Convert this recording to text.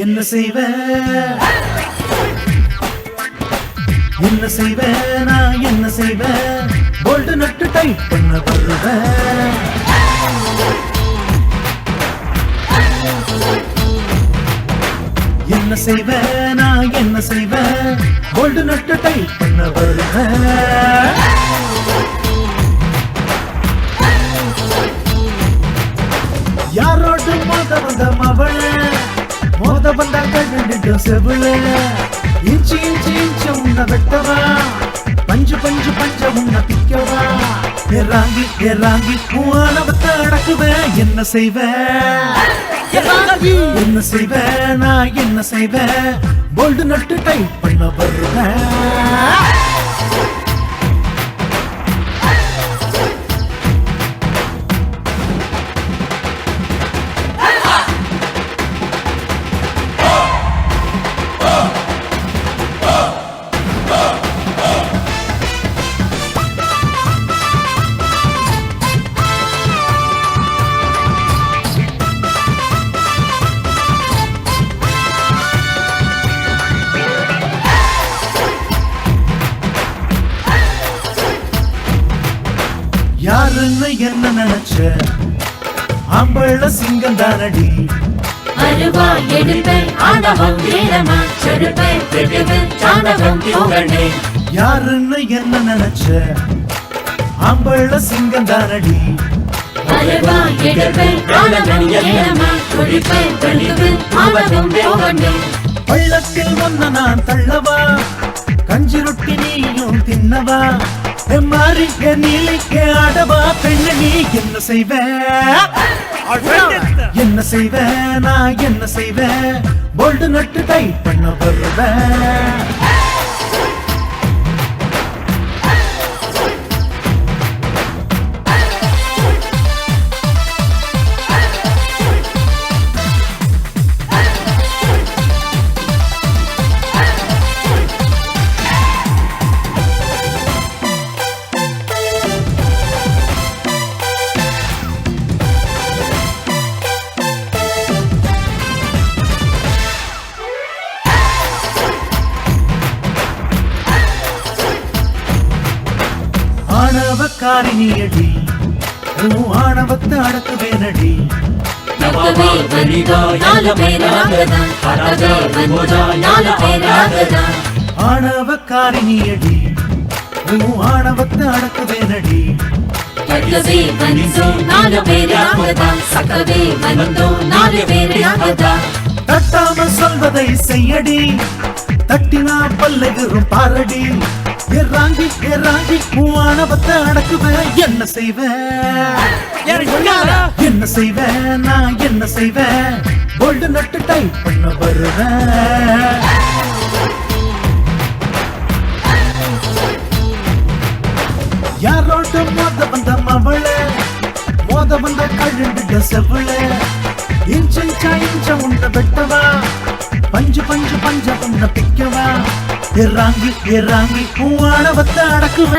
என்ன செய்வ என்ன செய்வ நான் என்ன செய்வ போல்ட் நட்டு டைட் பண்ண வருவேன். என்ன செய்வ நான் என்ன செய்வ போல்ட் நட்டு டைட் பண்ண வருவேன். யாரோடு மோத வந்த மவள மோத வந்தா கண்டு செவில இஞ்சி இஞ்சி இஞ்ச உன்ன வெட்டவா பஞ்சு பஞ்சு பஞ்ச உன்ன பிக்கவா ஏறாங்கி ஏறாங்கி பூவானவத்தை அடக்குவேன். என்ன செய்வ என்ன செய்வ நான் என்ன செய்வ போல்டு நட்டு டைட் பண்ண வருவேன். யாருன்னு என்ன நினைச்ச ஆம்பள சிங்கம் தானடி அருவா எடுப்பேன் ஆணவம் வீரமா செருப்பேன் வெட்டுவேன் சாணவம் போகணே. யாருன்னு என்ன நினைச்ச ஆம்பள சிங்கம் தானடி அருவா எடுப்பேன் ஆணவம் வீரமா செருப்பேன் வெட்டுவேன் ஆணவம் போகணே. பள்ளத்தில் ஒன்ன நான் தள்ளவா கஞ்சி ரொட்டி நீயும் தின்னவா மாறி நீலிக்கு ஆடவா பெண்ண நீ என்ன செய்வ என்ன செய்வ நான் என்ன செய்வ போல்டு நட்டு டைட் பண்ண வருவேன். ஆணவக்காரிணியடி ஆணவத்தை அடக்குவேனடி. நவவே வரிதோ நாலு பேராகதான் பரவே வந்தோ நாலு பேராகதான். ஆணவக்காரிணியடி ஆணவத்தை அடக்குவேனடி. கட்டவே வந்தோ நாலு பேராகதான் சக்கவே வந்தோ நாலு பேராகதான். தட்டாம சொல்வதை செய்யடி தட்டினா பல்லுகிரும் பாரடி. ஏறாங்கி ஏறாங்கி ஆணவத்தை அடக்குவேன். என்ன செய்வ என்ன செய்வ நான் என்ன செய்வ போல்டு நட்டு டைட் பண்ண வருவேன். யாரோட மோத வந்த மவள மோத வந்த கழுண்டு செவள இஞ்சா இஞ்ச உன்ன வெட்டவா பஞ்சு பஞ்சு பஞ்ச உன்ன பிக்கவா. ஏறாங்கி ஏறாங்கி ஆணவத்தை அடக்குவேன்.